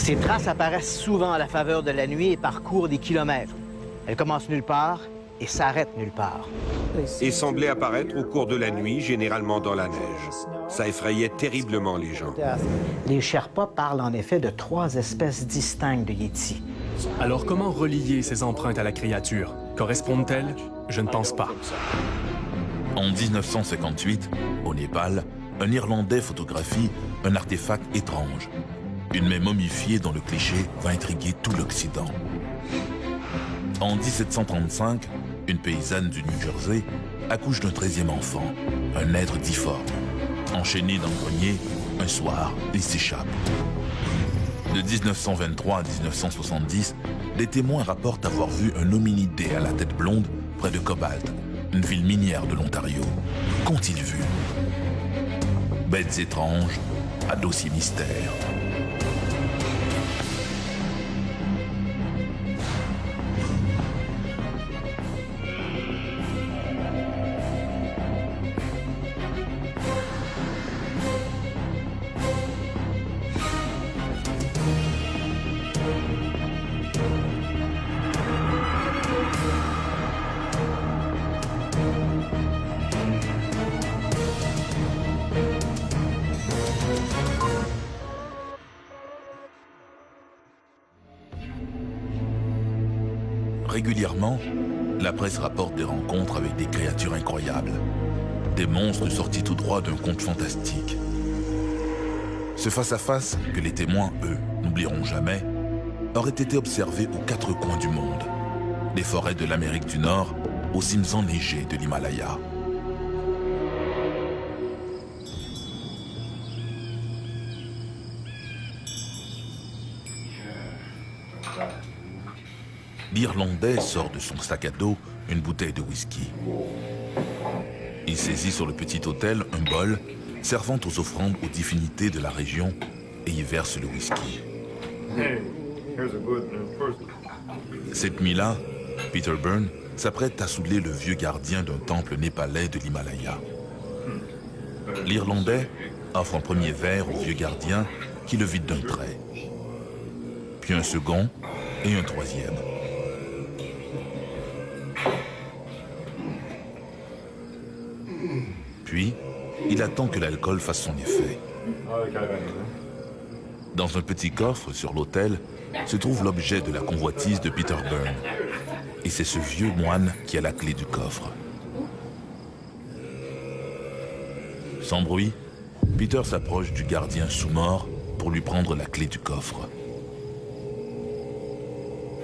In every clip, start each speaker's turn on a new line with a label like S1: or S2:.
S1: Ces traces apparaissent souvent à la faveur de la nuit et parcourent des kilomètres. Elles commencent nulle part et s'arrêtent nulle part.
S2: Et semblaient apparaître au cours de la nuit, généralement dans la neige. Ça effrayait terriblement les gens.
S1: Les Sherpas parlent en effet de 3 espèces distinctes de Yétis.
S3: Alors comment relier ces empreintes à la créature? Correspondent-elles? Je ne pense pas.
S4: En 1958, au Népal, un Irlandais photographie un artefact étrange. Une main momifiée dont le cliché va intriguer tout l'Occident. En 1735, une paysanne du New Jersey accouche d'un 13e enfant, un être difforme. Enchaîné dans le grenier, un soir, il s'échappe. De 1923 à 1970, des témoins rapportent avoir vu un hominidé à la tête blonde près de Cobalt, une ville minière de l'Ontario. Qu'ont-ils vu? Bêtes étranges à dossier mystère. Régulièrement, la presse rapporte des rencontres avec des créatures incroyables, des monstres sortis tout droit d'un conte fantastique. Ce face-à-face que les témoins, eux, n'oublieront jamais, aurait été observé aux 4 coins du monde, des forêts de l'Amérique du Nord aux cimes enneigées de l'Himalaya. L'Irlandais sort de son sac à dos une bouteille de whisky. Il saisit sur le petit autel un bol servant aux offrandes aux divinités de la région et y verse le whisky. Cette nuit-là, Peter Byrne s'apprête à saouler le vieux gardien d'un temple népalais de l'Himalaya. L'Irlandais offre un premier verre au vieux gardien qui le vide d'un trait. Puis un second et un troisième. Puis, il attend que l'alcool fasse son effet. Dans un petit coffre sur l'autel se trouve l'objet de la convoitise de Peter Byrne. Et c'est ce vieux moine qui a la clé du coffre. Sans bruit, Peter s'approche du gardien sous-mort pour lui prendre la clé du coffre.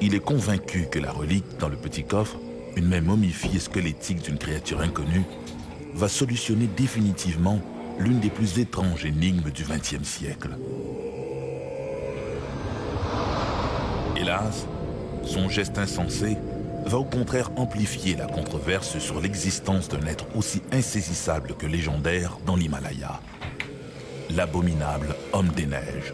S4: Il est convaincu que la relique dans le petit coffre, une main momifiée squelettique d'une créature inconnue, va solutionner définitivement l'une des plus étranges énigmes du XXe siècle. Hélas, son geste insensé va au contraire amplifier la controverse sur l'existence d'un être aussi insaisissable que légendaire dans l'Himalaya. L'abominable homme des neiges.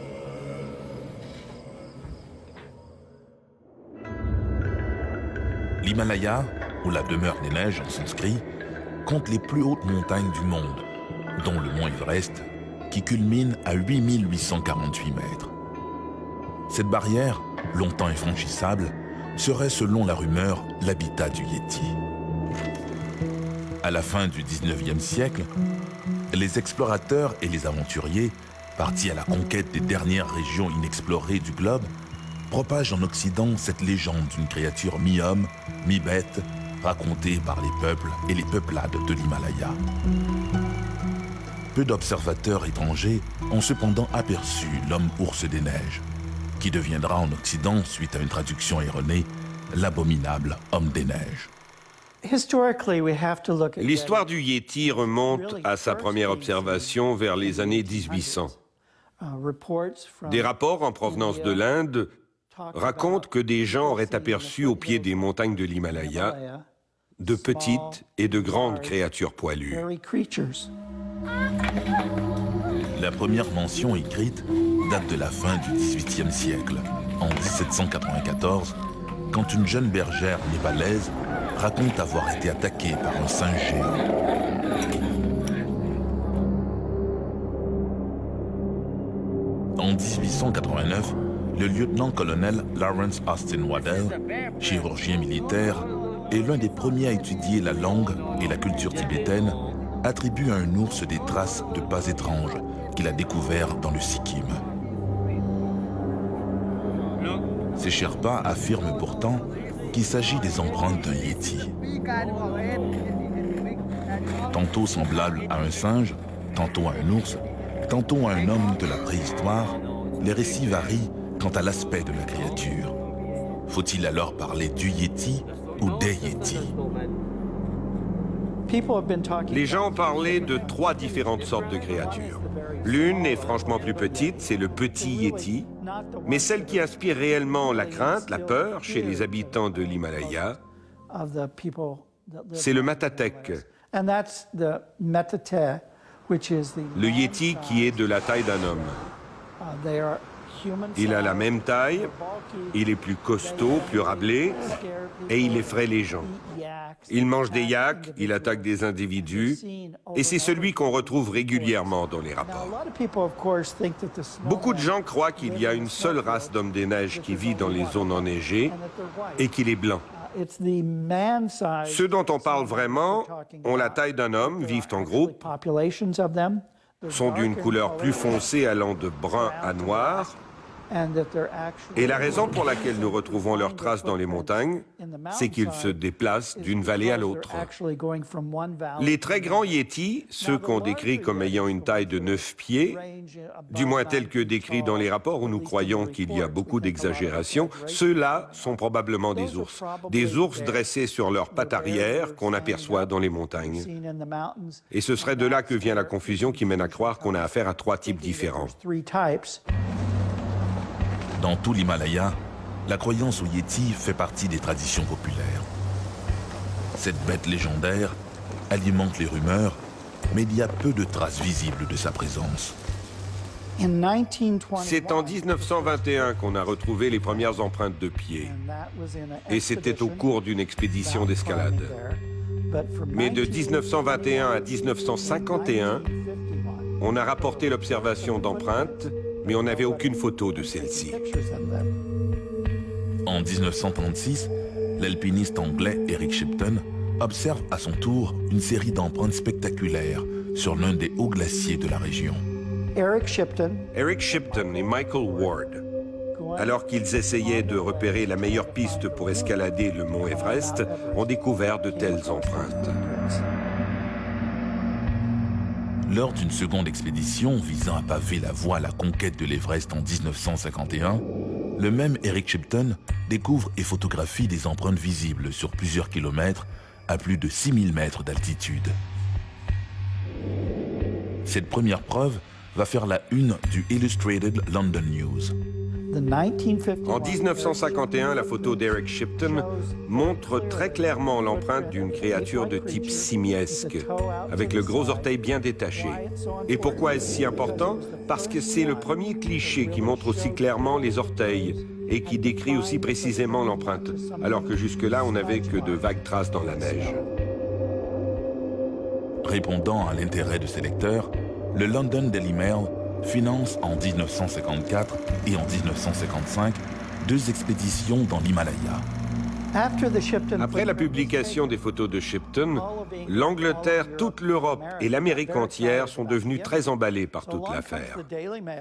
S4: L'Himalaya, ou la demeure des neiges en sanskrit, compte les plus hautes montagnes du monde, dont le mont Everest, qui culmine à 8848 mètres. Cette barrière, longtemps infranchissable, serait, selon la rumeur, l'habitat du Yéti. À la fin du 19e siècle, les explorateurs et les aventuriers, partis à la conquête des dernières régions inexplorées du globe, propagent en Occident cette légende d'une créature mi-homme, mi-bête, racontée par les peuples et les peuplades de l'Himalaya. Peu d'observateurs étrangers ont cependant aperçu l'homme-ours des neiges, qui deviendra en Occident, suite à une traduction erronée, l'abominable homme des neiges.
S2: L'histoire du Yéti remonte à sa première observation vers les années 1800. Des rapports en provenance de l'Inde racontent que des gens auraient aperçu au pied des montagnes de l'Himalaya de petites et de grandes créatures poilues.
S4: La première mention écrite date de la fin du XVIIIe siècle, en 1794, quand une jeune bergère népalaise raconte avoir été attaquée par un singe géant. En 1889, le lieutenant-colonel Lawrence Austin Waddell, chirurgien militaire, et l'un des premiers à étudier la langue et la culture tibétaine, attribue à un ours des traces de pas étranges qu'il a découvertes dans le Sikkim. Ces Sherpas affirment pourtant qu'il s'agit des empreintes d'un yéti. Tantôt semblable à un singe, tantôt à un ours, tantôt à un homme de la préhistoire, les récits varient quant à l'aspect de la créature. Faut-il alors parler du yéti ou des yétis?
S2: Les gens ont parlé de 3 différentes sortes de créatures. L'une est franchement plus petite, c'est le petit yéti, mais celle qui inspire réellement la crainte, la peur chez les habitants de l'Himalaya, c'est le Matatek, le yéti qui est de la taille d'un homme. Il a la même taille, il est plus costaud, plus râblé, et il effraie les gens. Il mange des yaks, il attaque des individus, et c'est celui qu'on retrouve régulièrement dans les rapports. Beaucoup de gens croient qu'il y a une seule race d'hommes des neiges qui vit dans les zones enneigées, et qu'il est blanc. Ceux dont on parle vraiment ont la taille d'un homme, vivent en groupe, sont d'une couleur plus foncée allant de brun à noir, et la raison pour laquelle nous retrouvons leurs traces dans les montagnes, c'est qu'ils se déplacent d'une vallée à l'autre. Les très grands yétis, ceux qu'on décrit comme ayant une taille de 9 pieds, du moins tels que décrits dans les rapports où nous croyons qu'il y a beaucoup d'exagération, ceux-là sont probablement des ours dressés sur leurs pattes arrière qu'on aperçoit dans les montagnes. Et ce serait de là que vient la confusion qui mène à croire qu'on a affaire à 3 types différents.
S4: Dans tout l'Himalaya, la croyance au yéti fait partie des traditions populaires. Cette bête légendaire alimente les rumeurs, mais il y a peu de traces visibles de sa présence.
S2: C'est en 1921 qu'on a retrouvé les premières empreintes de pieds, et c'était au cours d'une expédition d'escalade. Mais de 1921 à 1951, on a rapporté l'observation d'empreintes, mais on n'avait aucune photo de celle-ci.
S4: En 1936, l'alpiniste anglais Eric Shipton observe à son tour une série d'empreintes spectaculaires sur l'un des hauts glaciers de la région.
S2: Eric Shipton et Michael Ward, alors qu'ils essayaient de repérer la meilleure piste pour escalader le mont Everest, ont découvert de telles empreintes.
S4: Lors d'une seconde expédition visant à paver la voie à la conquête de l'Everest en 1951, le même Eric Shipton découvre et photographie des empreintes visibles sur plusieurs kilomètres à plus de 6000 mètres d'altitude. Cette première preuve va faire la une du Illustrated London News.
S2: En 1951, la photo d'Eric Shipton montre très clairement l'empreinte d'une créature de type simiesque, avec le gros orteil bien détaché. Et pourquoi est-ce si important? Parce que c'est le premier cliché qui montre aussi clairement les orteils et qui décrit aussi précisément l'empreinte, alors que jusque-là, on n'avait que de vagues traces dans la neige.
S4: Répondant à l'intérêt de ses lecteurs, le London Daily Mail finance en 1954 et en 1955 2 expéditions dans l'Himalaya.
S2: Après la publication des photos de Shipton, l'Angleterre, toute l'Europe et l'Amérique entière sont devenus très emballés par toute l'affaire.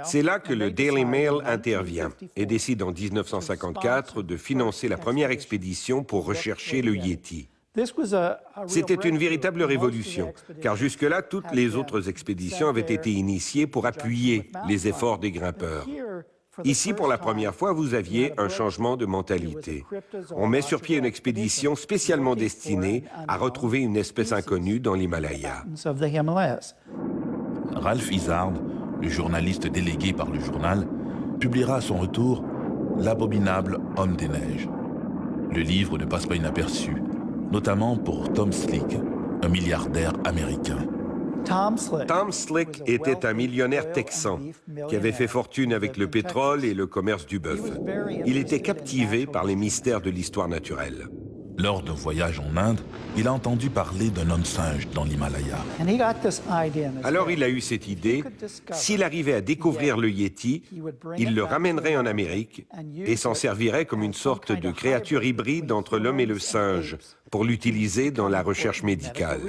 S2: C'est là que le Daily Mail intervient et décide en 1954 de financer la première expédition pour rechercher le Yéti. C'était une véritable révolution, car jusque-là, toutes les autres expéditions avaient été initiées pour appuyer les efforts des grimpeurs. Ici, pour la première fois, vous aviez un changement de mentalité. On met sur pied une expédition spécialement destinée à retrouver une espèce inconnue dans l'Himalaya.
S4: Ralph Izard, le journaliste délégué par le journal, publiera à son retour « L'abominable homme des neiges ». Le livre ne passe pas inaperçu, notamment pour Tom Slick, un milliardaire américain.
S2: Tom Slick était un millionnaire texan qui avait fait fortune avec le pétrole et le commerce du bœuf. Il était captivé par les mystères de l'histoire naturelle.
S4: Lors d'un voyage en Inde, il a entendu parler d'un homme singe dans l'Himalaya.
S2: Alors il a eu cette idée, s'il arrivait à découvrir le Yéti, il le ramènerait en Amérique et s'en servirait comme une sorte de créature hybride entre l'homme et le singe pour l'utiliser dans la recherche médicale.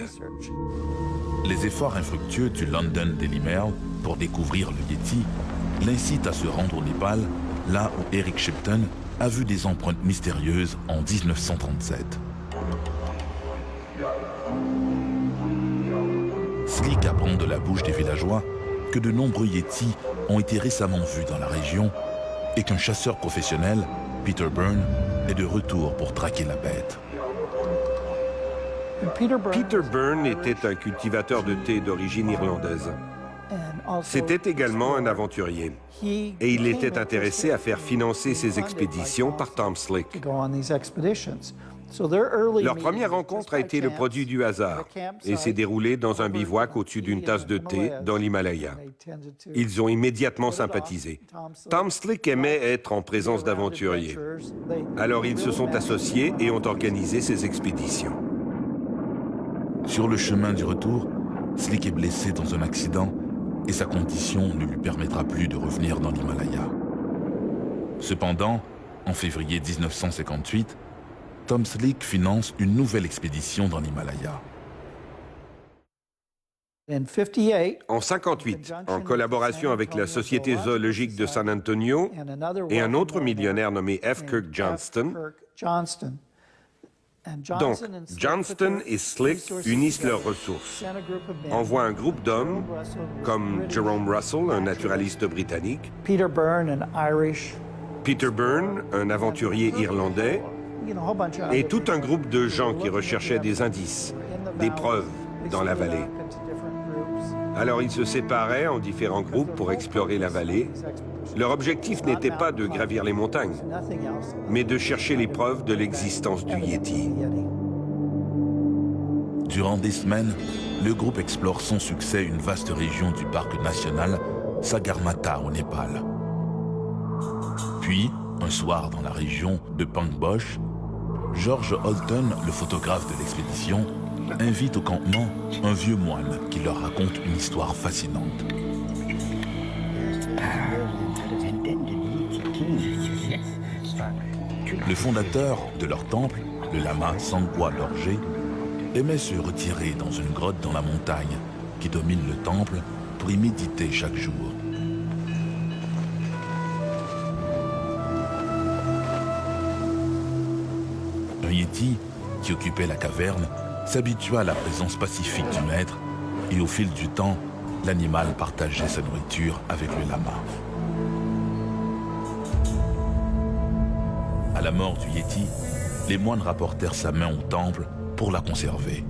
S4: Les efforts infructueux du London Daily Mail pour découvrir le Yéti l'incitent à se rendre au Népal, là où Eric Shipton a vu des empreintes mystérieuses en 1937. Slick apprend de la bouche des villageois que de nombreux Yétis ont été récemment vus dans la région et qu'un chasseur professionnel, Peter Byrne, est de retour pour traquer la bête.
S2: Peter Byrne était un cultivateur de thé d'origine irlandaise. C'était également un aventurier et il était intéressé à faire financer ses expéditions par Tom Slick. Leur première rencontre a été le produit du hasard et s'est déroulée dans un bivouac au-dessus d'une tasse de thé dans l'Himalaya. Ils ont immédiatement sympathisé. Tom Slick aimait être en présence d'aventuriers. Alors ils se sont associés et ont organisé ces expéditions.
S4: Sur le chemin du retour, Slick est blessé dans un accident et sa condition ne lui permettra plus de revenir dans l'Himalaya. Cependant, en février 1958, Tom Slick finance une nouvelle expédition dans l'Himalaya.
S2: En 1958, en collaboration avec la Société zoologique de San Antonio et un autre millionnaire nommé F. Kirk Johnston, donc, Johnston et Slick unissent leurs ressources, envoient un groupe d'hommes, comme Jerome Russell, un naturaliste britannique, Peter Byrne, un aventurier irlandais, et tout un groupe de gens qui recherchaient des indices, des preuves dans la vallée. Alors ils se séparaient en différents groupes pour explorer la vallée. Leur objectif n'était pas de gravir les montagnes, mais de chercher les preuves de l'existence du Yéti.
S4: Durant des semaines, le groupe explore sans succès une vaste région du parc national Sagarmatha au Népal. Puis, un soir dans la région de Pangbosh, George Holton, le photographe de l'expédition, invite au campement un vieux moine qui leur raconte une histoire fascinante. Le fondateur de leur temple, le lama Sangwa Dorje, aimait se retirer dans une grotte dans la montagne qui domine le temple pour y méditer chaque jour. Un yéti qui occupait la caverne s'habitua à la présence pacifique du maître et au fil du temps, l'animal partageait sa nourriture avec le lama. À la mort du Yéti, les moines rapportèrent sa main au temple pour la conserver.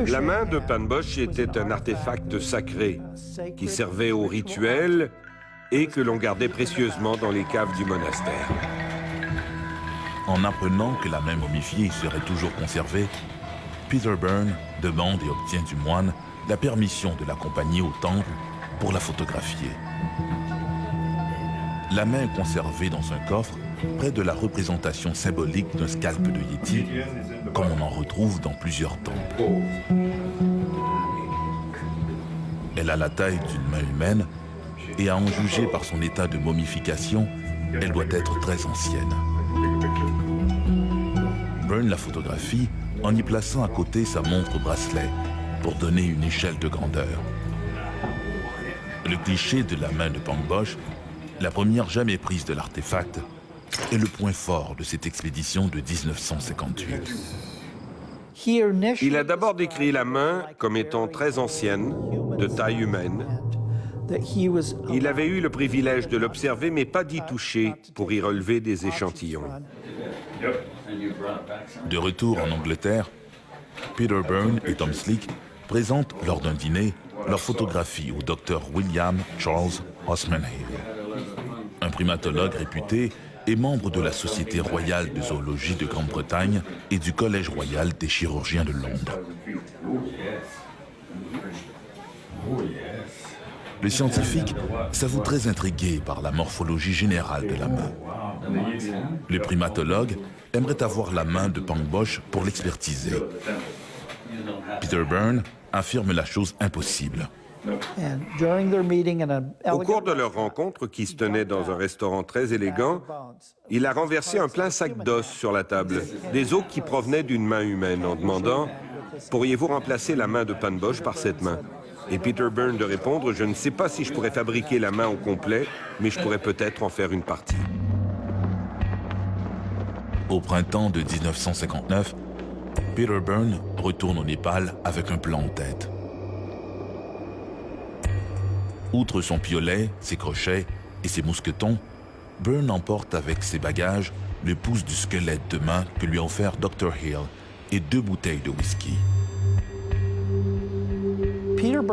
S2: La main de Pangbosh était un artefact sacré qui servait au rituel et que l'on gardait précieusement dans les caves du monastère.
S4: En apprenant que la main momifiée serait toujours conservée, Peter Byrne demande et obtient du moine la permission de l'accompagner au temple pour la photographier. La main est conservée dans un coffre près de la représentation symbolique d'un scalp de Yéti, comme on en retrouve dans plusieurs temples. Elle a la taille d'une main humaine et à en juger par son état de momification, elle doit être très ancienne. Byrne la photographie en y plaçant à côté sa montre bracelet pour donner une échelle de grandeur. Le cliché de la main de Pangbosh, la première jamais prise de l'artefact, est le point fort de cette expédition de 1958.
S2: Il a d'abord décrit la main comme étant très ancienne, de taille humaine. Il avait eu le privilège de l'observer, mais pas d'y toucher pour y relever des échantillons.
S4: De retour en Angleterre, Peter Byrne et Tom Slick présentent lors d'un dîner leur photographie au docteur William Charles Hosman Hale, un primatologue réputé et membre de la Société royale de zoologie de Grande-Bretagne et du Collège royal des chirurgiens de Londres. Le scientifique s'avoue très intrigué par la morphologie générale de la main. Le primatologue aimerait avoir la main de Pangboche pour l'expertiser. Peter Byrne affirme la chose impossible.
S2: Au cours de leur rencontre, qui se tenait dans un restaurant très élégant, il a renversé un plein sac d'os sur la table, des os qui provenaient d'une main humaine, en demandant « Pourriez-vous remplacer la main de Pangboche par cette main ?» Et Peter Byrne de répondre « Je ne sais pas si je pourrais fabriquer la main au complet, mais je pourrais peut-être en faire une partie. »
S4: Au printemps de 1959, Peter Byrne retourne au Népal avec un plan en tête. Outre son piolet, ses crochets et ses mousquetons, Byrne emporte avec ses bagages le pouce du squelette de main que lui a offert Dr. Hill et 2 bouteilles de whisky.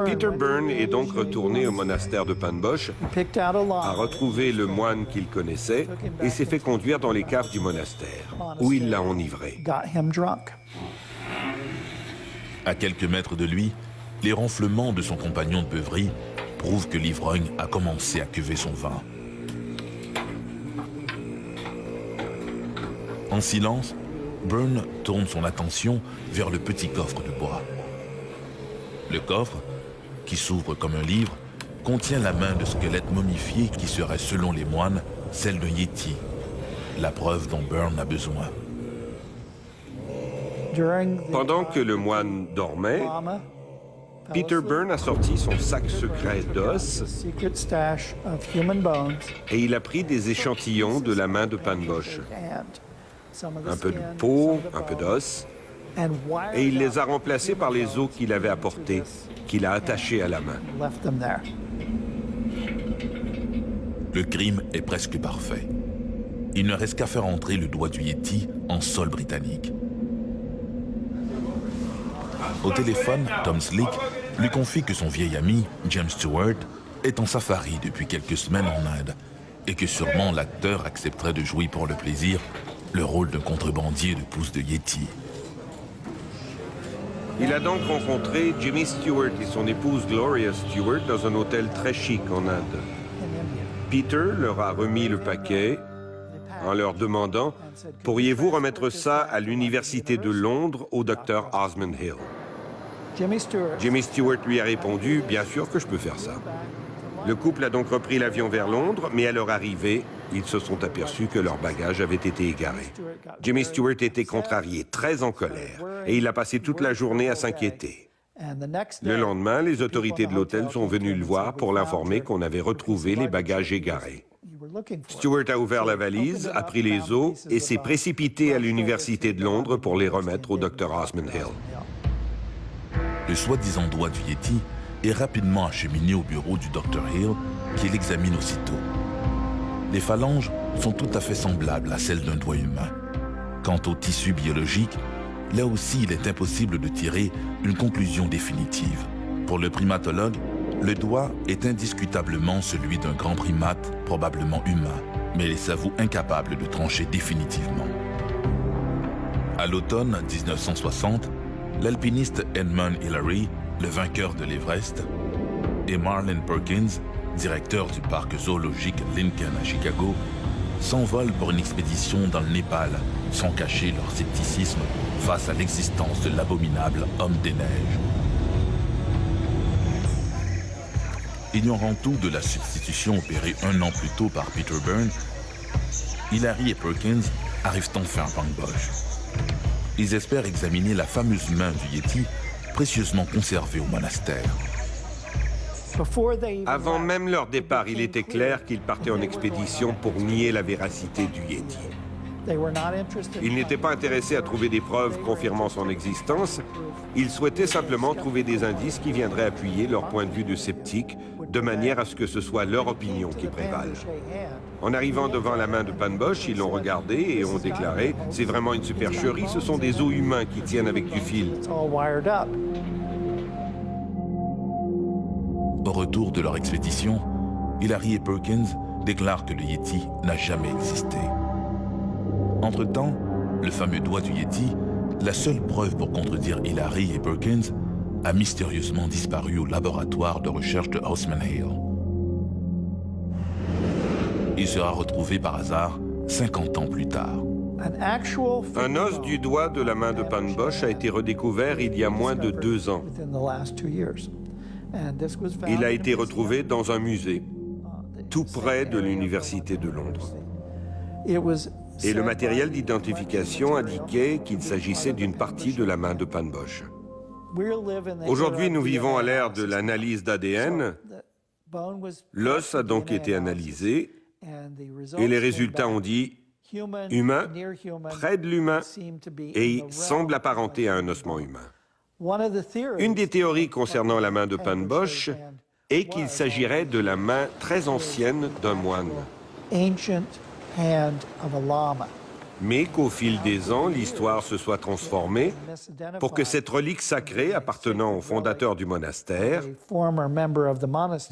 S2: Peter Byrne est donc retourné au monastère de Pangboche, a retrouvé le moine qu'il connaissait et s'est fait conduire dans les caves du monastère, où il l'a enivré.
S4: À quelques mètres de lui, les ronflements de son compagnon de beuverie prouvent que l'ivrogne a commencé à cuver son vin. En silence, Byrne tourne son attention vers le petit coffre de bois. Le coffre, qui s'ouvre comme un livre, contient la main de squelette momifié qui serait, selon les moines, celle d'un yéti, la preuve dont Byrne a besoin.
S2: Pendant que le moine dormait, Peter Byrne a sorti son sac secret d'os et il a pris des échantillons de la main de Pangboche. Un peu de peau, un peu d'os, et il les a remplacés par les os qu'il avait apportés, qu'il a attachés à la main.
S4: Le crime est presque parfait. Il ne reste qu'à faire entrer le doigt du Yéti en sol britannique. Au téléphone, Tom Slick lui confie que son vieil ami, James Stewart, est en safari depuis quelques semaines en Inde et que sûrement l'acteur accepterait de jouer pour le plaisir le rôle d'un contrebandier de pouces de Yéti.
S2: Il a donc rencontré Jimmy Stewart et son épouse Gloria Stewart dans un hôtel très chic en Inde. Peter leur a remis le paquet en leur demandant « Pourriez-vous remettre ça à l'Université de Londres au Dr. Osmond Hill ?» Jimmy Stewart lui a répondu « Bien sûr que je peux faire ça ». Le couple a donc repris l'avion vers Londres, mais à leur arrivée, ils se sont aperçus que leurs bagages avaient été égarés. Jimmy Stewart était contrarié, très en colère, et il a passé toute la journée à s'inquiéter. Le lendemain, les autorités de l'hôtel sont venues le voir pour l'informer qu'on avait retrouvé les bagages égarés. Stewart a ouvert la valise, a pris les os et s'est précipité à l'Université de Londres pour les remettre au Dr. Osmond Hill.
S4: Le soi-disant doigt du Yéti est rapidement acheminé au bureau du Dr. Hill, qui l'examine aussitôt. Les phalanges sont tout à fait semblables à celles d'un doigt humain. Quant au tissu biologique, là aussi il est impossible de tirer une conclusion définitive. Pour le primatologue, le doigt est indiscutablement celui d'un grand primate, probablement humain, mais il s'avoue incapable de trancher définitivement. À l'automne 1960, l'alpiniste Edmund Hillary, le vainqueur de l'Everest, et Marlin Perkins, directeur du parc zoologique Lincoln à Chicago, s'envolent pour une expédition dans le Népal, sans cacher leur scepticisme face à l'existence de l'abominable homme des neiges. Ignorant tout de la substitution opérée 1 an plus tôt par Peter Byrne, Hillary et Perkins arrivent enfin à Pangboche. Ils espèrent examiner la fameuse main du Yéti, précieusement conservée au monastère.
S2: Avant même leur départ, il était clair qu'ils partaient en expédition pour nier la véracité du Yéti. Ils n'étaient pas intéressés à trouver des preuves confirmant son existence. Ils souhaitaient simplement trouver des indices qui viendraient appuyer leur point de vue de sceptique, de manière à ce que ce soit leur opinion qui prévale. En arrivant devant la main de Pangboche, ils l'ont regardée et ont déclaré « C'est vraiment une supercherie, ce sont des os humains qui tiennent avec du fil. »
S4: Au retour de leur expédition, Hillary et Perkins déclarent que le Yéti n'a jamais existé. Entre-temps, le fameux doigt du Yéti, la seule preuve pour contredire Hillary et Perkins, a mystérieusement disparu au laboratoire de recherche de Osmond Hill. Il sera retrouvé par hasard 50 ans plus tard.
S2: Un os du doigt de la main de Pan Bosch a été redécouvert il y a moins de 2 ans. Il a été retrouvé dans un musée, tout près de l'Université de Londres. Et le matériel d'identification indiquait qu'il s'agissait d'une partie de la main de Pan Bosch. Aujourd'hui, nous vivons à l'ère de l'analyse d'ADN. L'os a donc été analysé et les résultats ont dit humain, près de l'humain, et semble apparenté à un ossement humain. Une des théories concernant la main de Pan Bosch est qu'il s'agirait de la main très ancienne d'un moine. Mais qu'au fil des ans, l'histoire se soit transformée pour que cette relique sacrée appartenant au fondateur du monastère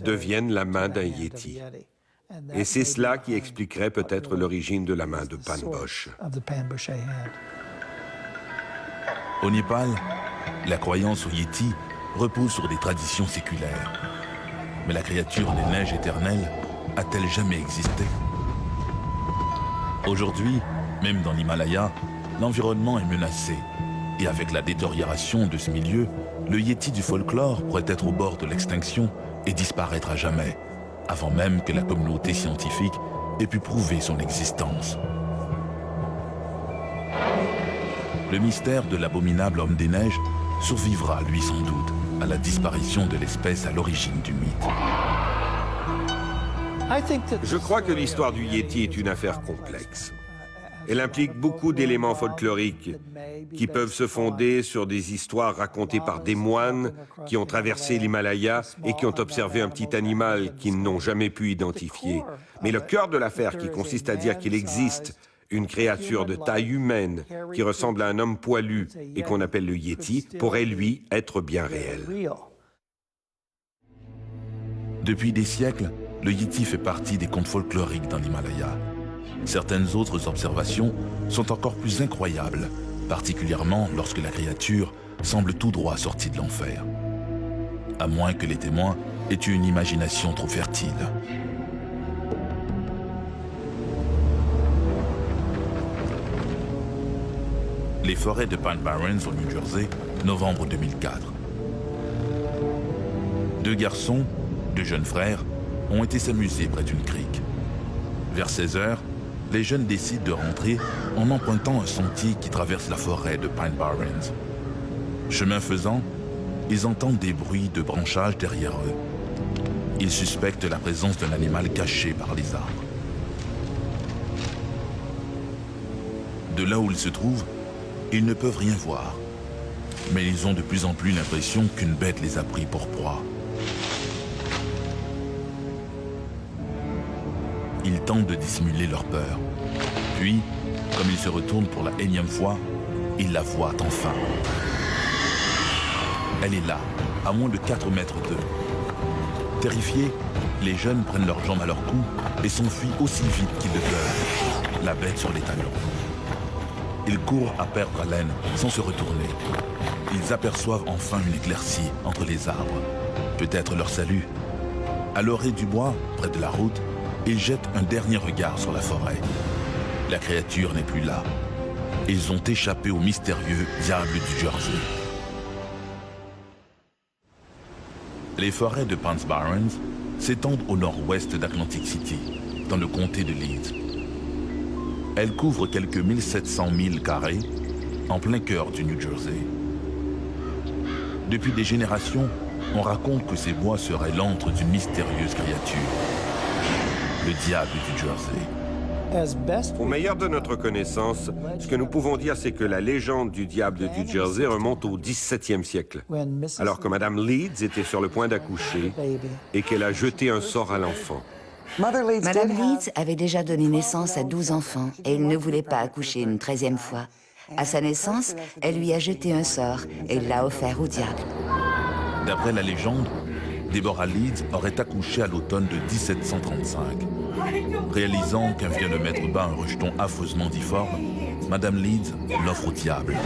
S2: devienne la main d'un yéti. Et c'est cela qui expliquerait peut-être l'origine de la main de Pan Bosch.
S4: Au Népal, la croyance au Yéti repose sur des traditions séculaires. Mais la créature des neiges éternelles a-t-elle jamais existé? Aujourd'hui, même dans l'Himalaya, l'environnement est menacé. Et avec la détérioration de ce milieu, le Yéti du folklore pourrait être au bord de l'extinction et disparaître à jamais, avant même que la communauté scientifique ait pu prouver son existence. Le mystère de l'abominable homme des neiges survivra, lui sans doute, à la disparition de l'espèce à l'origine du mythe.
S2: Je crois que l'histoire du Yéti est une affaire complexe. Elle implique beaucoup d'éléments folkloriques qui peuvent se fonder sur des histoires racontées par des moines qui ont traversé l'Himalaya et qui ont observé un petit animal qu'ils n'ont jamais pu identifier. Mais le cœur de l'affaire, qui consiste à dire qu'il existe une créature de taille humaine qui ressemble à un homme poilu et qu'on appelle le Yéti, pourrait, lui, être bien réel.
S4: Depuis des siècles, le Yéti fait partie des contes folkloriques dans l'Himalaya. Certaines autres observations sont encore plus incroyables, particulièrement lorsque la créature semble tout droit sortie de l'enfer. À moins que les témoins aient eu une imagination trop fertile. Les forêts de Pine Barrens au New Jersey, novembre 2004. 2 garçons, 2 jeunes frères, ont été s'amuser près d'une crique. Vers 16 heures, les jeunes décident de rentrer en empruntant un sentier qui traverse la forêt de Pine Barrens. Chemin faisant, ils entendent des bruits de branchage derrière eux. Ils suspectent la présence d'un animal caché par les arbres. De là où ils se trouvent, ils ne peuvent rien voir. Mais ils ont de plus en plus l'impression qu'une bête les a pris pour proie. Ils tentent de dissimuler leur peur. Puis, comme ils se retournent pour la énième fois, ils la voient enfin. Elle est là, à moins de 4 mètres d'eux. Terrifiés, les jeunes prennent leurs jambes à leur cou et s'enfuient aussi vite qu'ils le peuvent, la bête sur les talons. Ils courent à perdre haleine sans se retourner. Ils aperçoivent enfin une éclaircie entre les arbres. Peut-être leur salut. À l'orée du bois, près de la route, ils jettent un dernier regard sur la forêt. La créature n'est plus là. Ils ont échappé au mystérieux diable du Jersey. Les forêts de Pine Barrens s'étendent au nord-ouest d'Atlantic City, dans le comté de Leeds. Elles couvrent quelques 1700 milles carrés, en plein cœur du New Jersey. Depuis des générations, on raconte que ces bois seraient l'antre d'une mystérieuse créature, le diable du Jersey.
S2: Au meilleur de notre connaissance, ce que nous pouvons dire, c'est que la légende du diable du Jersey remonte au XVIIe siècle, alors que Madame Leeds était sur le point d'accoucher et qu'elle a jeté un sort à l'enfant.
S5: Madame Leeds avait déjà donné naissance à 12 enfants et elle ne voulait pas accoucher une 13e fois. À sa naissance, elle lui a jeté un sort et l'a offert au diable.
S4: D'après la légende, Deborah Leeds aurait accouché à l'automne de 1735. Réalisant qu'elle vient de mettre bas un rejeton affreusement difforme, Madame Leeds l'offre au diable.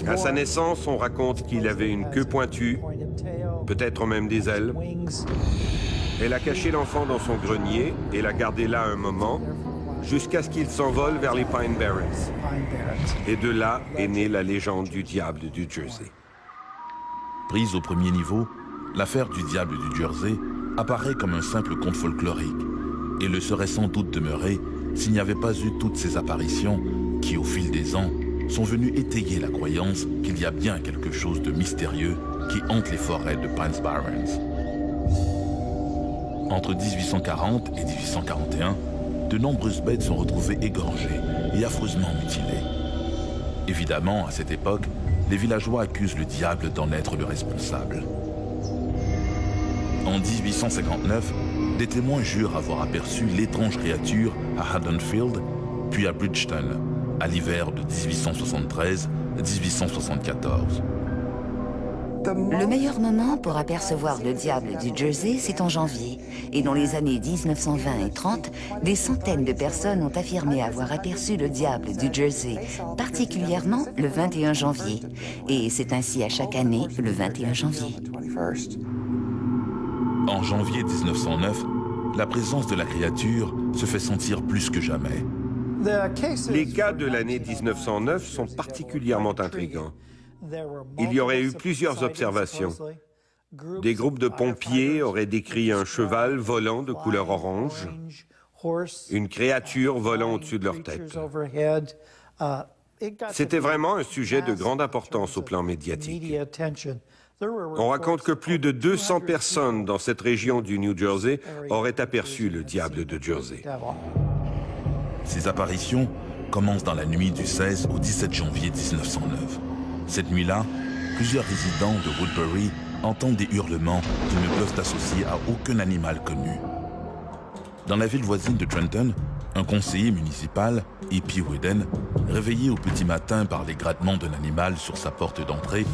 S2: À sa naissance, on raconte qu'il avait une queue pointue, peut-être même des ailes. Elle a caché l'enfant dans son grenier et l'a gardé là un moment, jusqu'à ce qu'il s'envole vers les Pine Barrens. Et de là est née la légende du diable du Jersey.
S4: Prise au premier niveau, l'affaire du diable du Jersey apparaît comme un simple conte folklorique et le serait sans doute demeuré s'il n'y avait pas eu toutes ces apparitions qui, au fil des ans, sont venues étayer la croyance qu'il y a bien quelque chose de mystérieux qui hante les forêts de Pine Barrens. Entre 1840 et 1841, de nombreuses bêtes sont retrouvées égorgées et affreusement mutilées. Évidemment, à cette époque, les villageois accusent le diable d'en être le responsable. En 1859, des témoins jurent avoir aperçu l'étrange créature à Haddonfield, puis à Bridgeton, à l'hiver de 1873-1874.
S5: Le meilleur moment pour apercevoir le diable du Jersey, c'est en janvier. Et dans les années 1920 et 30, des centaines de personnes ont affirmé avoir aperçu le diable du Jersey, particulièrement le 21 janvier. Et c'est ainsi à chaque année, le 21 janvier.
S4: En janvier 1909, la présence de la créature se fait sentir plus que jamais.
S2: Les cas de l'année 1909 sont particulièrement intrigants. Il y aurait eu plusieurs observations. Des groupes de pompiers auraient décrit un cheval volant de couleur orange, une créature volant au-dessus de leur tête. C'était vraiment un sujet de grande importance au plan médiatique. On raconte que plus de 200 personnes dans cette région du New Jersey auraient aperçu le diable de Jersey.
S4: Ces apparitions commencent dans la nuit du 16 au 17 janvier 1909. Cette nuit-là, plusieurs résidents de Woodbury entendent des hurlements qui ne peuvent associer à aucun animal connu. Dans la ville voisine de Trenton, un conseiller municipal, E.P. Whedon, réveillé au petit matin par les grattements d'un animal sur sa porte d'entrée,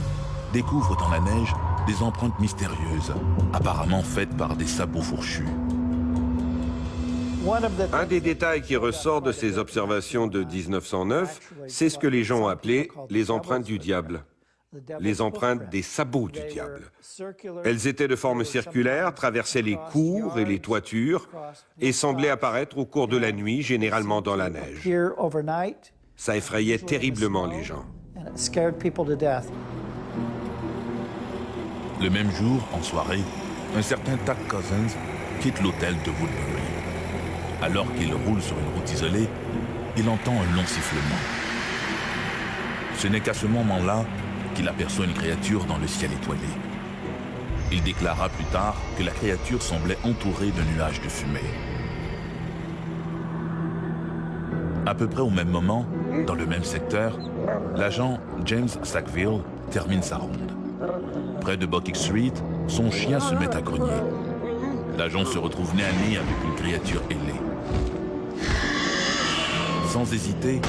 S4: découvre dans la neige des empreintes mystérieuses, apparemment faites par des sabots fourchus.
S2: Un des détails qui ressort de ces observations de 1909, c'est ce que les gens ont appelé les empreintes du diable, les empreintes des sabots du diable. Elles étaient de forme circulaire, traversaient les cours et les toitures et semblaient apparaître au cours de la nuit, généralement dans la neige. Ça effrayait terriblement les gens.
S4: Le même jour, en soirée, un certain Tack Cousins quitte l'hôtel de Woodbury. Alors qu'il roule sur une route isolée, il entend un long sifflement. Ce n'est qu'à ce moment-là qu'il aperçoit une créature dans le ciel étoilé. Il déclara plus tard que la créature semblait entourée d'un nuage de fumée. À peu près au même moment, dans le même secteur, l'agent James Sackville termine sa ronde. Près de Bucket Street, son chien se met à grogner. L'agent se retrouve nez à nez avec une créature ailée. Sans hésiter,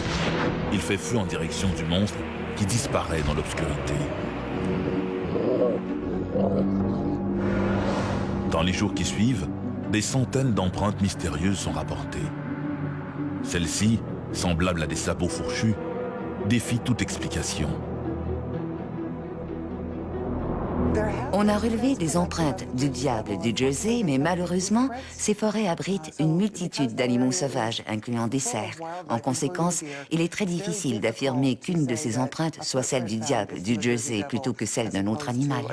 S4: il fait feu en direction du monstre qui disparaît dans l'obscurité. Dans les jours qui suivent, des centaines d'empreintes mystérieuses sont rapportées. Celles-ci, semblables à des sabots fourchus, défient toute explication.
S5: On a relevé des empreintes du diable du Jersey, mais malheureusement, ces forêts abritent une multitude d'animaux sauvages, incluant des cerfs. En conséquence, il est très difficile d'affirmer qu'une de ces empreintes soit celle du diable du Jersey plutôt que celle d'un autre animal.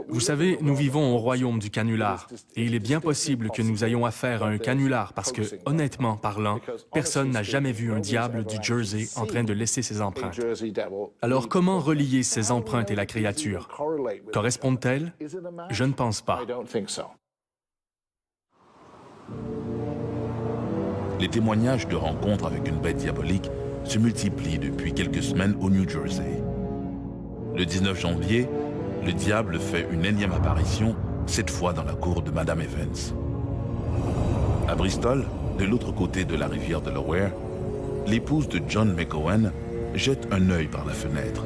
S3: Vous savez, nous vivons au royaume du canular, et il est bien possible que nous ayons affaire à un canular parce que, honnêtement parlant, personne n'a jamais vu un diable du Jersey en train de laisser ses empreintes. Alors comment relier ces empreintes et la créature? Correspondent-elles? Je ne pense pas.
S4: Les témoignages de rencontres avec une bête diabolique se multiplient depuis quelques semaines au New Jersey. Le 19 janvier, le diable fait une énième apparition, cette fois dans la cour de Madame Evans. À Bristol, de l'autre côté de la rivière Delaware, l'épouse de John McOwen jette un œil par la fenêtre.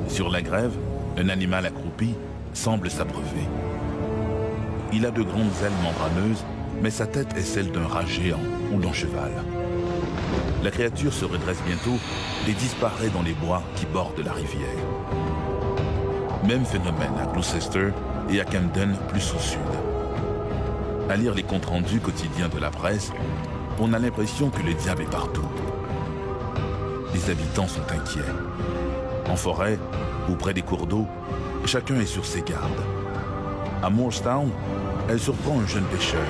S4: Sur la grève, un animal accroupi semble s'abreuver. Il a de grandes ailes membraneuses, mais sa tête est celle d'un rat géant ou d'un cheval. La créature se redresse bientôt et disparaît dans les bois qui bordent la rivière. Même phénomène à Gloucester et à Camden plus au sud. À lire les comptes rendus quotidiens de la presse, on a l'impression que le diable est partout. Les habitants sont inquiets. En forêt ou près des cours d'eau, chacun est sur ses gardes. À Moorestown, elle surprend un jeune pêcheur.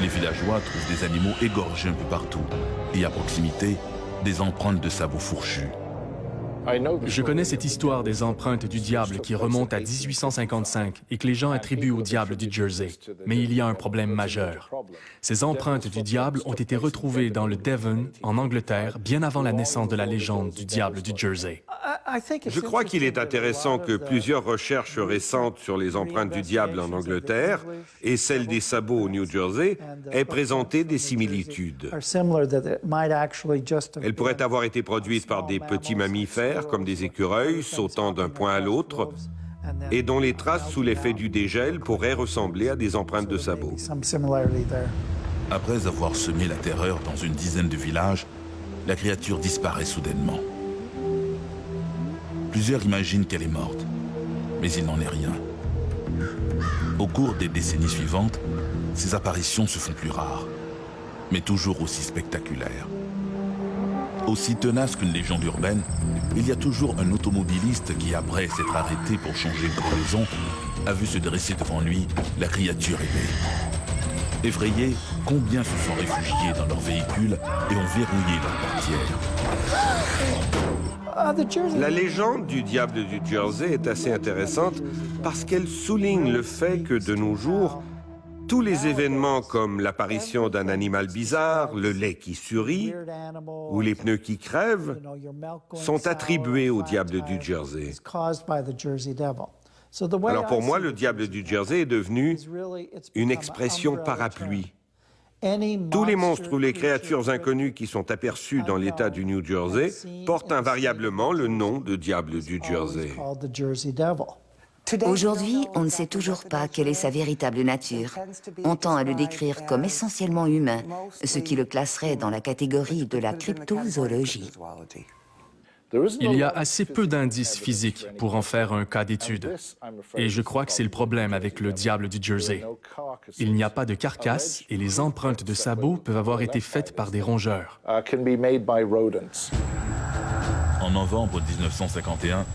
S4: Les villageois trouvent des animaux égorgés un peu partout et à proximité, des empreintes de sabots fourchus.
S3: Je connais cette histoire des empreintes du diable qui remonte à 1855 et que les gens attribuent au diable du Jersey. Mais il y a un problème majeur. Ces empreintes du diable ont été retrouvées dans le Devon, en Angleterre, bien avant la naissance de la légende du diable du Jersey.
S2: Je crois qu'il est intéressant que plusieurs recherches récentes sur les empreintes du diable en Angleterre et celles des sabots au New Jersey aient présenté des similitudes. Elles pourraient avoir été produites par des petits mammifères comme des écureuils sautant d'un point à l'autre et dont les traces sous l'effet du dégel pourraient ressembler à des empreintes de sabots.
S4: Après avoir semé la terreur dans une dizaine de villages, la créature disparaît soudainement. Plusieurs imaginent qu'elle est morte, mais il n'en est rien. Au cours des décennies suivantes, ces apparitions se font plus rares, mais toujours aussi spectaculaires. Aussi tenace qu'une légende urbaine, il y a toujours un automobiliste qui, après s'être arrêté pour changer de crevaison, a vu se dresser devant lui la créature ailée. Effrayés, combien se sont réfugiés dans leur véhicule et ont verrouillé leurs portières.
S2: La légende du diable du Jersey est assez intéressante parce qu'elle souligne le fait que, de nos jours, tous les événements comme l'apparition d'un animal bizarre, le lait qui surit ou les pneus qui crèvent sont attribués au diable du Jersey. Alors pour moi, le diable du Jersey est devenu une expression parapluie. Tous les monstres ou les créatures inconnues qui sont aperçus dans l'État du New Jersey portent invariablement le nom de diable du Jersey.
S5: Aujourd'hui, on ne sait toujours pas quelle est sa véritable nature. On tend à le décrire comme essentiellement humain, ce qui le classerait dans la catégorie de la cryptozoologie.
S3: Il y a assez peu d'indices physiques pour en faire un cas d'étude. Et je crois que c'est le problème avec le diable du Jersey. Il n'y a pas de carcasse et les empreintes de sabots peuvent avoir été faites par des rongeurs.
S4: En novembre 1951,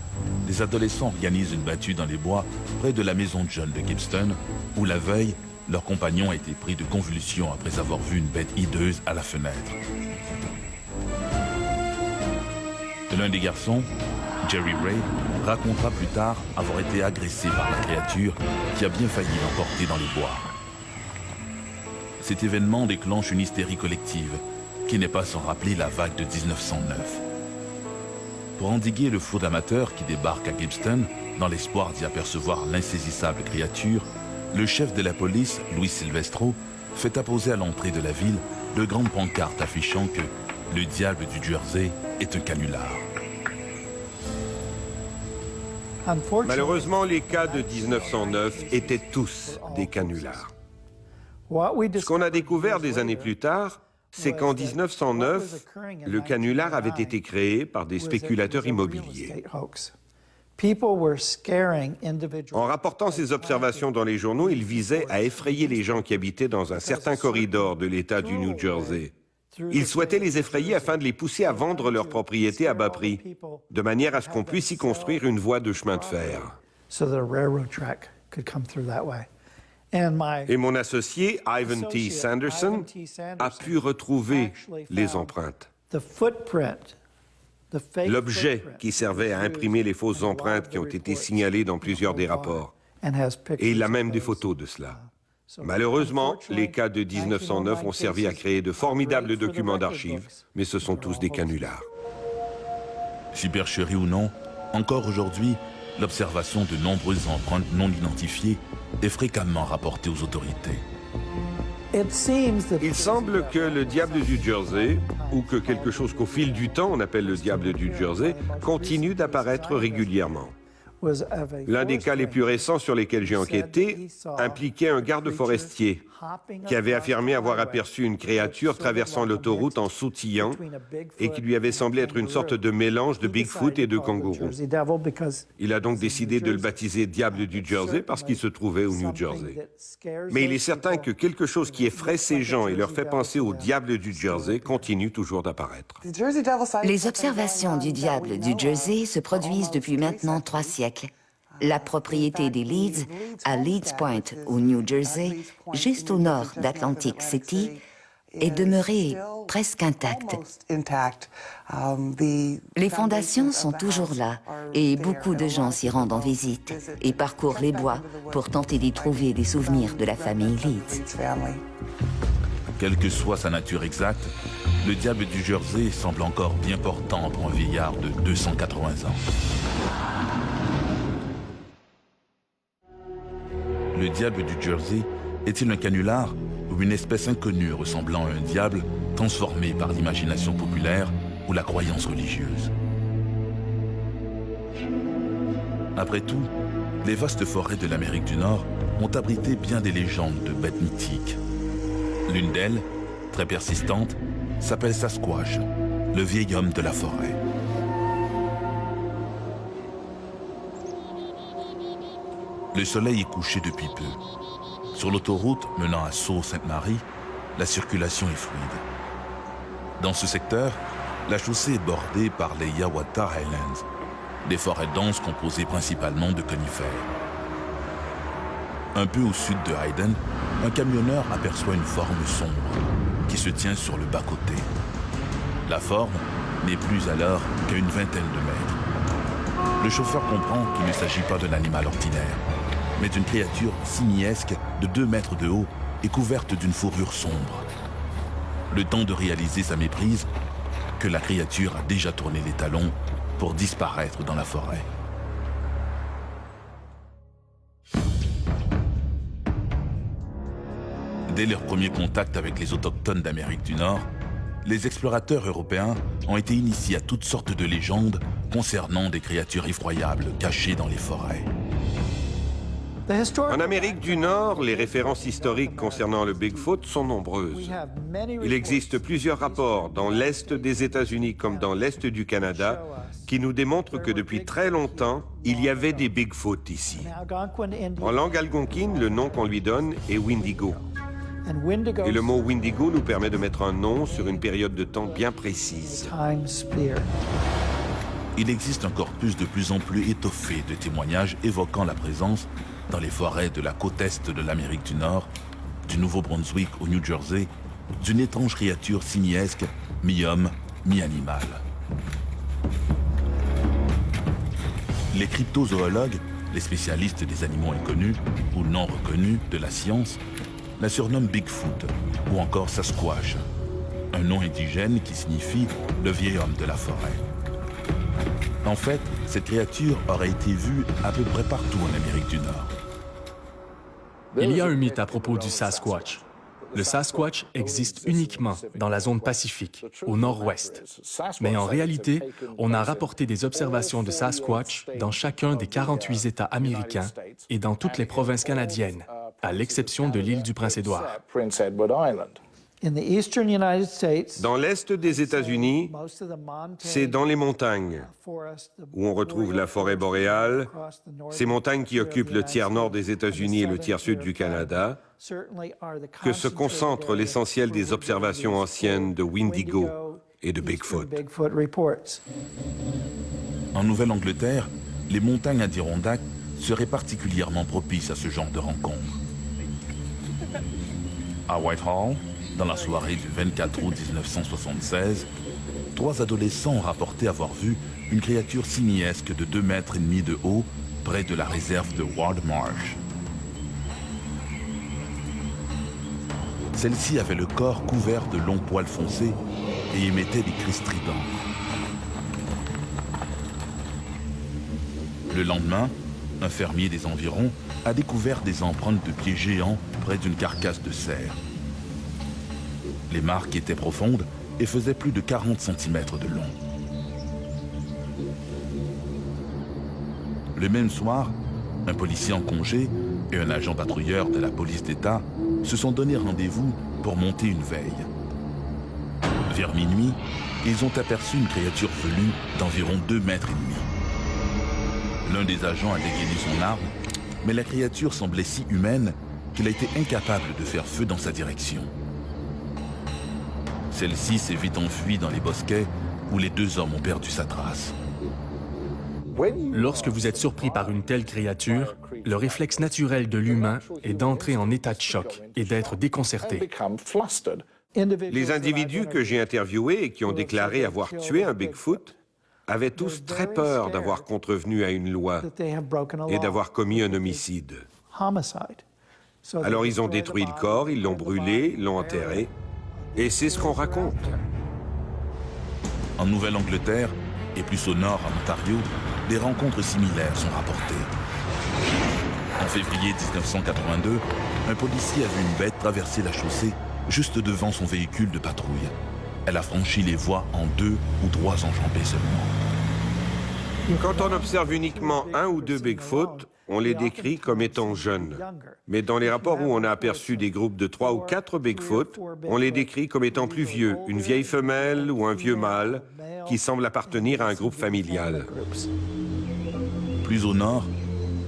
S4: des adolescents organisent une battue dans les bois près de la maison de John de Gibbston, où la veille, leur compagnon a été pris de convulsions après avoir vu une bête hideuse à la fenêtre. L'un des garçons, Jerry Ray, racontera plus tard avoir été agressé par la créature qui a bien failli l'emporter dans les bois. Cet événement déclenche une hystérie collective qui n'est pas sans rappeler la vague de 1909. Pour endiguer le flot d'amateurs qui débarquent à Gibbston, dans l'espoir d'y apercevoir l'insaisissable créature, le chef de la police, Louis Silvestro, fait apposer à l'entrée de la ville de grandes pancartes affichant que le diable du Jersey est un canular.
S2: Malheureusement, les cas de 1909 étaient tous des canulars. Ce qu'on a découvert des années plus tard, c'est qu'en 1909, le canular avait été créé par des spéculateurs immobiliers. En rapportant ces observations dans les journaux, ils visaient à effrayer les gens qui habitaient dans un certain corridor de l'État du New Jersey. Ils souhaitaient les effrayer afin de les pousser à vendre leurs propriétés à bas prix, de manière à ce qu'on puisse y construire une voie de chemin de fer. Et mon associé, Ivan T. Sanderson, a pu retrouver les empreintes. L'objet qui servait à imprimer les fausses empreintes qui ont été signalées dans plusieurs des rapports. Et il a même des photos de cela. Malheureusement, les cas de 1909 ont servi à créer de formidables documents d'archives, mais ce sont tous des canulars.
S4: Supercherie ou non, encore aujourd'hui, l'observation de nombreuses empreintes non identifiées est fréquemment rapportée aux autorités.
S2: Il semble que le diable du Jersey, ou que quelque chose qu'au fil du temps on appelle le diable du Jersey, continue d'apparaître régulièrement. L'un des cas les plus récents sur lesquels j'ai enquêté impliquait un garde forestier, qui avait affirmé avoir aperçu une créature traversant l'autoroute en sautillant et qui lui avait semblé être une sorte de mélange de Bigfoot et de kangourou. Il a donc décidé de le baptiser Diable du Jersey parce qu'il se trouvait au New Jersey. Mais il est certain que quelque chose qui effraie ces gens et leur fait penser au Diable du Jersey continue toujours d'apparaître.
S5: Les observations du diable du Jersey se produisent depuis maintenant 3 siècles. La propriété des Leeds, à Leeds Point, au New Jersey, juste au nord d'Atlantic City, est demeurée presque intacte. Les fondations sont toujours là et beaucoup de gens s'y rendent en visite et parcourent les bois pour tenter d'y trouver des souvenirs de la famille Leeds.
S4: Quelle que soit sa nature exacte, le diable du Jersey semble encore bien portant pour un vieillard de 280 ans. Le diable du Jersey est-il un canular ou une espèce inconnue ressemblant à un diable transformé par l'imagination populaire ou la croyance religieuse? Après tout, les vastes forêts de l'Amérique du Nord ont abrité bien des légendes de bêtes mythiques. L'une d'elles, très persistante, s'appelle Sasquatch, le vieil homme de la forêt. Le soleil est couché depuis peu. Sur l'autoroute menant à Sault-Sainte-Marie, la circulation est fluide. Dans ce secteur, la chaussée est bordée par les Hiawatha Highlands, des forêts denses composées principalement de conifères. Un peu au sud de Hayden, un camionneur aperçoit une forme sombre qui se tient sur le bas-côté. La forme n'est plus alors qu'à une vingtaine de mètres. Le chauffeur comprend qu'il ne s'agit pas d'un animal ordinaire, mais d'une créature simiesque de 2 mètres de haut et couverte d'une fourrure sombre. Le temps de réaliser sa méprise, que la créature a déjà tourné les talons pour disparaître dans la forêt. Dès leur premier contact avec les autochtones d'Amérique du Nord, les explorateurs européens ont été initiés à toutes sortes de légendes concernant des créatures effroyables cachées dans les forêts.
S2: En Amérique du Nord, les références historiques concernant le Bigfoot sont nombreuses. Il existe plusieurs rapports dans l'Est des États-Unis comme dans l'Est du Canada qui nous démontrent que depuis très longtemps, il y avait des Bigfoot ici. En langue algonquine, le nom qu'on lui donne est Windigo. Et le mot Windigo nous permet de mettre un nom sur une période de temps bien précise.
S4: Il existe un corpus de plus en plus étoffé de témoignages évoquant la présence, dans les forêts de la côte est de l'Amérique du Nord, du Nouveau-Brunswick au New Jersey, d'une étrange créature simiesque, mi-homme, mi-animal. Les cryptozoologues, les spécialistes des animaux inconnus ou non reconnus de la science, la surnomment Bigfoot ou encore Sasquatch, un nom indigène qui signifie le vieil homme de la forêt. En fait, cette créature aurait été vue à peu près partout en Amérique du Nord.
S3: Il y a un mythe à propos du Sasquatch. Le Sasquatch existe uniquement dans la zone Pacifique, au nord-ouest. Mais en réalité, on a rapporté des observations de Sasquatch dans chacun des 48 États américains et dans toutes les provinces canadiennes, à l'exception de l'île du Prince-Édouard.
S2: Dans l'Est des États-Unis, c'est dans les montagnes où on retrouve la forêt boréale, ces montagnes qui occupent le tiers nord des États-Unis et le tiers sud du Canada, que se concentre l'essentiel des observations anciennes de Windigo et de Bigfoot.
S4: En Nouvelle-Angleterre, les montagnes Adirondacks seraient particulièrement propices à ce genre de rencontres. À Whitehall, dans la soirée du 24 août 1976, 3 adolescents ont rapporté avoir vu une créature simiesque de 2,5 mètres de haut près de la réserve de Ward Marsh. Celle-ci avait le corps couvert de longs poils foncés et émettait des cris stridents. Le lendemain, un fermier des environs a découvert des empreintes de pieds géants près d'une carcasse de cerf. Les marques étaient profondes et faisaient plus de 40 cm de long. Le même soir, un policier en congé et un agent patrouilleur de la police d'État se sont donné rendez-vous pour monter une veille. Vers minuit, ils ont aperçu une créature velue d'environ 2,5 mètres. L'un des agents a dégainé son arme, mais la créature semblait si humaine qu'il a été incapable de faire feu dans sa direction. Celle-ci s'est vite enfuie dans les bosquets où les deux hommes ont perdu sa trace.
S3: Lorsque vous êtes surpris par une telle créature, le réflexe naturel de l'humain est d'entrer en état de choc et d'être déconcerté.
S2: Les individus que j'ai interviewés et qui ont déclaré avoir tué un Bigfoot avaient tous très peur d'avoir contrevenu à une loi et d'avoir commis un homicide. Alors ils ont détruit le corps, ils l'ont brûlé, l'ont enterré, et c'est ce qu'on raconte.
S4: En Nouvelle-Angleterre, et plus au nord, en Ontario, des rencontres similaires sont rapportées. En février 1982, un policier a vu une bête traverser la chaussée juste devant son véhicule de patrouille. Elle a franchi les voies en 2 ou 3 enjambées seulement.
S2: Quand on observe uniquement 1 ou 2 Bigfoot, on les décrit comme étant jeunes. Mais dans les rapports où on a aperçu des groupes de 3 ou 4 Bigfoot, on les décrit comme étant plus vieux, une vieille femelle ou un vieux mâle qui semble appartenir à un groupe familial.
S4: Plus au nord,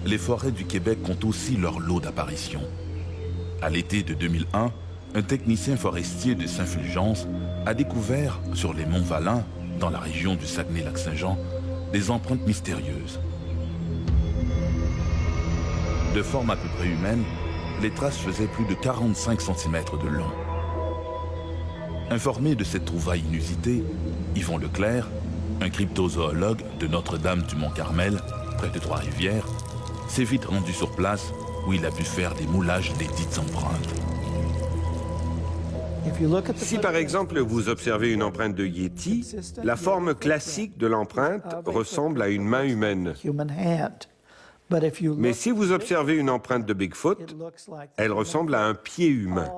S4: les forêts du Québec comptent aussi leur lot d'apparitions. À l'été de 2001, un technicien forestier de Saint-Fulgence a découvert, sur les monts Valin, dans la région du Saguenay-Lac-Saint-Jean, des empreintes mystérieuses. De forme à peu près humaine, les traces faisaient plus de 45 cm de long. Informé de cette trouvaille inusitée, Yvon Leclerc, un cryptozoologue de Notre-Dame-du-Mont-Carmel, près de Trois-Rivières, s'est vite rendu sur place où il a pu faire des moulages des dites empreintes.
S2: Si par exemple vous observez une empreinte de Yéti, la forme classique de l'empreinte ressemble à une main humaine. Mais si vous observez une empreinte de Bigfoot, elle ressemble à un pied humain,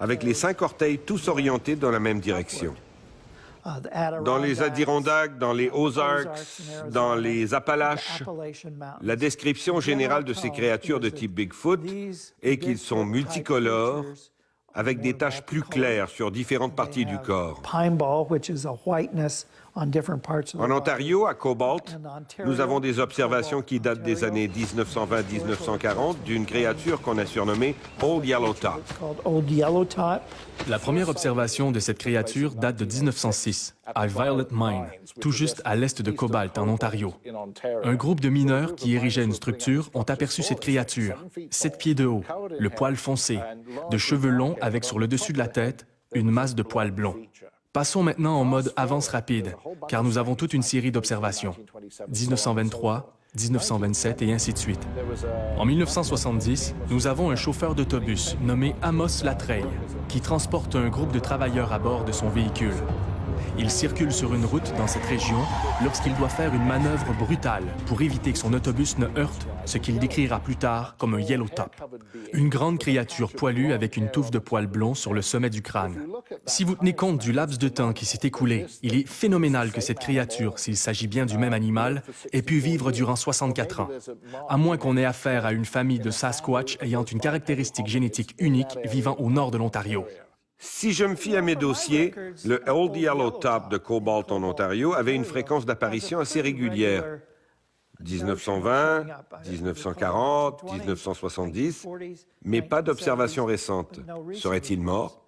S2: avec les 5 orteils tous orientés dans la même direction. Dans les Adirondacks, dans les Ozarks, dans les Appalaches, la description générale de ces créatures de type Bigfoot est qu'ils sont multicolores, avec des taches plus claires sur différentes parties du corps. En Ontario, à Cobalt, nous avons des observations qui datent des années 1920-1940 d'une créature qu'on a surnommée Old Yellow Top.
S3: La première observation de cette créature date de 1906, à Violet Mine, tout juste à l'est de Cobalt, en Ontario. Un groupe de mineurs qui érigeaient une structure ont aperçu cette créature, 7 pieds de haut, le poil foncé, de cheveux longs avec sur le dessus de la tête une masse de poils blonds. Passons maintenant en mode avance rapide, car nous avons toute une série d'observations. 1923, 1927 et ainsi de suite. En 1970, nous avons un chauffeur d'autobus nommé Amos Latreille qui transporte un groupe de travailleurs à bord de son véhicule. Il circule sur une route dans cette région lorsqu'il doit faire une manœuvre brutale pour éviter que son autobus ne heurte ce qu'il décrira plus tard comme un yellow top, une grande créature poilue avec une touffe de poils blonds sur le sommet du crâne. Si vous tenez compte du laps de temps qui s'est écoulé, il est phénoménal que cette créature, s'il s'agit bien du même animal, ait pu vivre durant 64 ans, à moins qu'on ait affaire à une famille de Sasquatch ayant une caractéristique génétique unique vivant au nord de l'Ontario.
S2: Si je me fie à mes dossiers, le Old Yellow Top de Cobalt en Ontario avait une fréquence d'apparition assez régulière. 1920, 1940, 1970, mais pas d'observation récente. Serait-il mort?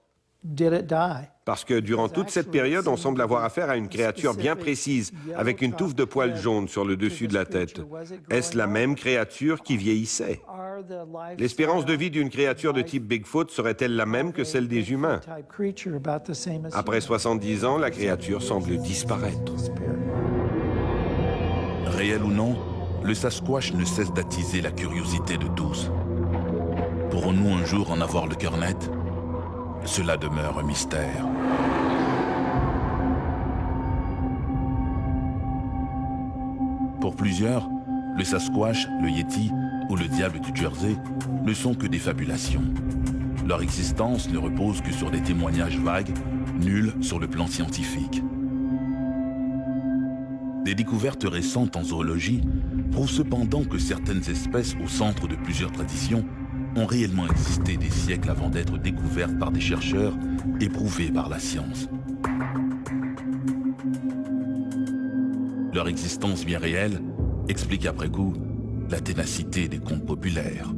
S2: Parce que durant toute cette période, on semble avoir affaire à une créature bien précise, avec une touffe de poils jaunes sur le dessus de la tête. Est-ce la même créature qui vieillissait? L'espérance de vie d'une créature de type Bigfoot serait-elle la même que celle des humains? Après 70 ans, la créature semble disparaître.
S4: Réel ou non, le Sasquatch ne cesse d'attiser la curiosité de tous. Pourrons-nous un jour en avoir le cœur net? Cela demeure un mystère. Pour plusieurs, le Sasquatch, le Yéti ou le diable du Jersey ne sont que des fabulations. Leur existence ne repose que sur des témoignages vagues, nuls sur le plan scientifique. Des découvertes récentes en zoologie prouvent cependant que certaines espèces au centre de plusieurs traditions ont réellement existé des siècles avant d'être découvertes par des chercheurs et prouvées par la science. Leur existence bien réelle explique après coup la ténacité des contes populaires.